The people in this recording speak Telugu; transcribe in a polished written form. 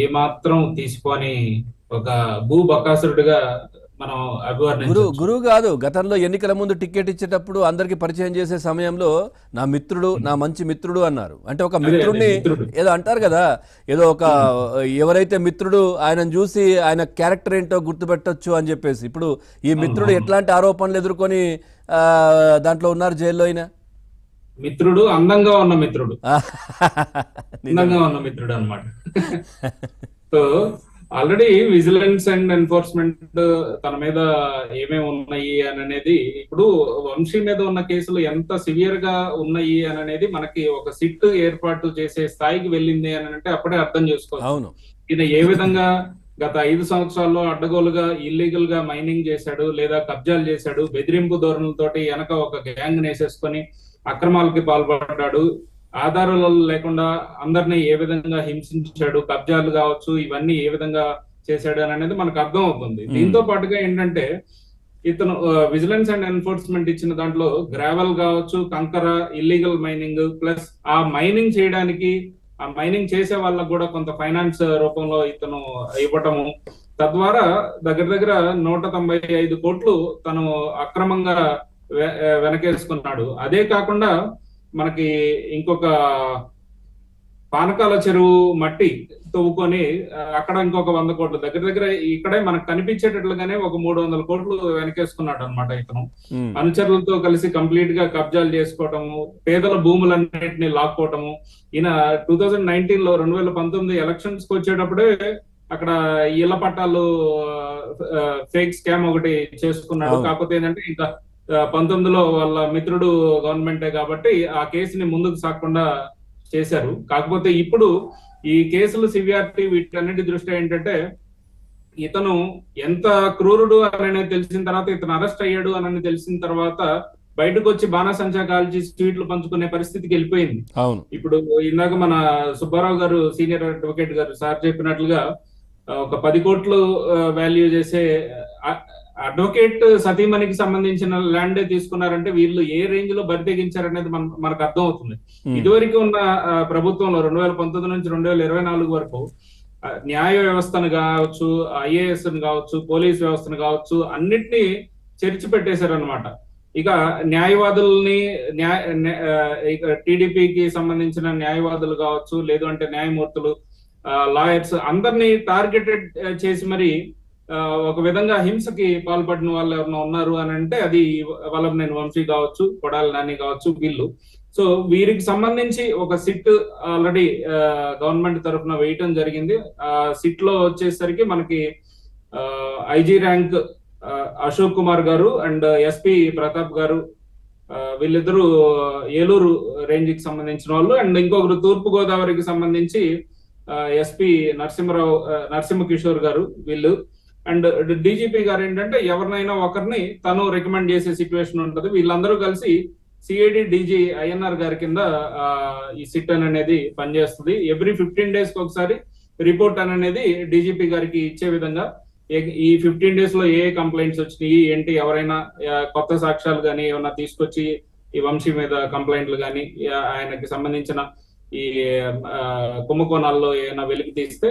ఏమాత్రం తీసిపోని ఒక భూ బకాసురుడిగా మనం అభివర్ణించవచ్చు. గురువు కాదు, గతంలో ఎన్నికల ముందు టికెట్ ఇచ్చేటప్పుడు అందరికి పరిచయం చేసే సమయంలో నా మిత్రుడు, నా మంచి మిత్రుడు అన్నారు. అంటే ఒక అదే అదే మిత్రుడిని మిత్రుడు. ఏదో అంటారు కదా, ఏదో ఒక ఎవరైతే మిత్రుడు ఆయనను చూసి ఆయన క్యారెక్టర్ ఏంటో గుర్తుపెట్టొచ్చు అని చెప్పేసి. ఇప్పుడు ఈ మిత్రుడు ఎట్లాంటి ఆరోపణలు ఎదుర్కొని దాంట్లో ఉన్నారు జైల్లో అయినా? మిత్రుడు అందంగా ఉన్న మిత్రుడు, నిజమే. అందంగా ఉన్న మిత్రుడు అనమాట. So already vigilance and enforcement తన మీద ఏమేమి ఉన్నాయి అని అనేది, ఇప్పుడు వంశీ మీద ఉన్న కేసులు ఎంత సివియర్ గా ఉన్నాయి అని అనేది మనకి ఒక సిట్ ఏర్పాటు చేసే స్థాయికి వెళ్ళింది అని అంటే అప్పుడే అర్థం చేసుకోవచ్చు. అవును. ఈయన ఏ విధంగా గత 5 సంవత్సరాల్లో అడ్డగోలుగా ఇల్లీగల్ గా మైనింగ్ చేశాడు, లేదా కబ్జాలు చేశాడు, బెదిరింపు ధోరణులతోటి వెనక ఒక గ్యాంగ్ నేసేసుకొని అక్రమాలకి పాల్పడ్డాడు, ఆధారాలు లేకుండా అందరినీ ఏ విధంగా హింసించాడు, కబ్జాలు కావచ్చు, ఇవన్నీ ఏ విధంగా చేశాడు అని అనేది మనకు అర్థం అవుతుంది. దీంతో పాటుగా ఏంటంటే ఇతను విజిలెన్స్ అండ్ ఎన్ఫోర్స్మెంట్ ఇచ్చిన దాంట్లో గ్రావెల్ కావచ్చు, కంకర, ఇల్లీగల్ మైనింగ్, ప్లస్ ఆ మైనింగ్ చేయడానికి ఆ మైనింగ్ చేసే వాళ్ళకు కూడా కొంత ఫైనాన్స్ రూపంలో ఇతను ఇవ్వటము, తద్వారా దగ్గర దగ్గర 195 కోట్లు తను అక్రమంగా వెనకేసుకున్నాడు. అదే కాకుండా మనకి ఇంకొక పానకాల చెరువు మట్టి తవ్వుకొని అక్కడ ఇంకొక 100 కోట్లు, దగ్గర దగ్గర ఇక్కడే మనకు కనిపించేటట్లుగానే ఒక 300 కోట్లు వెనకేసుకున్నాడు అనమాట ఇతను. అనుచరులతో కలిసి కంప్లీట్ గా కబ్జాలు చేసుకోవటము, పేదల భూములన్నింటినీ లాక్కోవటము. ఈయన 2019 ఎలక్షన్స్ కి వచ్చేటప్పుడే అక్కడ ఇళ్ల పట్టాలు ఫేక్ స్కామ్ ఒకటి చేసుకున్నాడు. కాకపోతే ఏంటంటే ఇంకా 19లో వాళ్ళ మిత్రుడు గవర్నమెంటే కాబట్టి ఆ కేసుని ముందుకు సాగకుండా చేశారు. కాకపోతే ఇప్పుడు ఈ కేసుల సివియారిటీ వీటన్నిటి దృష్ట్యా ఏంటంటే ఇతను ఎంత క్రూరుడు అని తెలిసిన తర్వాత, ఇతను అరెస్ట్ అయ్యాడు అని తెలిసిన తర్వాత బయటకు వచ్చి బాణాసంచా కాల్చి స్వీట్లు పంచుకునే పరిస్థితికి వెళ్ళిపోయింది. ఇప్పుడు ఇందాక మన సుబ్బారావు గారు, సీనియర్ అడ్వకేట్ గారు సార్ చెప్పినట్లుగా ఒక 10 కోట్లు వాల్యూ చేసే అడ్వకేట్ సతీమణికి సంబంధించిన ల్యాండే తీసుకున్నారంటే వీళ్ళు ఏ రేంజ్ లో బరి తెగించారనేది మనకు అర్థం అవుతుంది. ఇదివరకు ఉన్న ప్రభుత్వంలో 2019 నుంచి 2024 వరకు న్యాయ వ్యవస్థను కావచ్చు, ఐఏఎస్ కావచ్చు, పోలీస్ వ్యవస్థను కావచ్చు, అన్నిటినీ చెరిచి పెట్టేశారు అనమాట. ఇక న్యాయవాదుల్ని టీడీపీకి సంబంధించిన న్యాయవాదులు కావచ్చు, లేదు అంటే న్యాయమూర్తులు, లాయర్స్ అందరినీ టార్గెటెడ్ చేసి మరి ఒక విధంగా హింసకి పాల్పడిన వాళ్ళు ఎవరైనా ఉన్నారు అని అంటే అది వల్లభనేని వంశీ కావచ్చు, కొడాలి నాని కావచ్చు, వీళ్ళు. సో వీరికి సంబంధించి ఒక సిట్ ఆల్రెడీ గవర్నమెంట్ తరఫున వేయటం జరిగింది. ఆ సిట్ లో వచ్చేసరికి మనకి ఐజీ ర్యాంక్ అశోక్ కుమార్ గారు అండ్ ఎస్పీ ప్రతాప్ గారు, వీళ్ళిద్దరూ ఏలూరు రేంజ్ కి సంబంధించిన వాళ్ళు, అండ్ ఇంకొకరు తూర్పు గోదావరికి సంబంధించి ఎస్పీ నరసింహకిషోర్ గారు, వీళ్ళు. అండ్ డీజీపీ గారు ఏంటంటే ఎవరినైనా ఒకరిని తను రికమెండ్ చేసే సిచ్యువేషన్ ఉంటుంది. వీళ్ళందరూ కలిసి సిఐడి డీజీ ఐఎన్ఆర్ గారి కింద ఈ సిట్ అనేది పనిచేస్తుంది. ఎవ్రీ 15 days కి ఒకసారి రిపోర్ట్ అనేది డీజీపీ గారికి ఇచ్చే విధంగా ఈ 15 days లో ఏ కంప్లైంట్స్ వచ్చినాయి ఏంటి, ఎవరైనా కొత్త సాక్ష్యాలు కానీ ఏమైనా తీసుకొచ్చి ఈ వంశీ మీద కంప్లైంట్లు కానీ ఆయనకి సంబంధించిన ఈ కుంభకోణాల్లో ఏమైనా వెలికి తీస్తే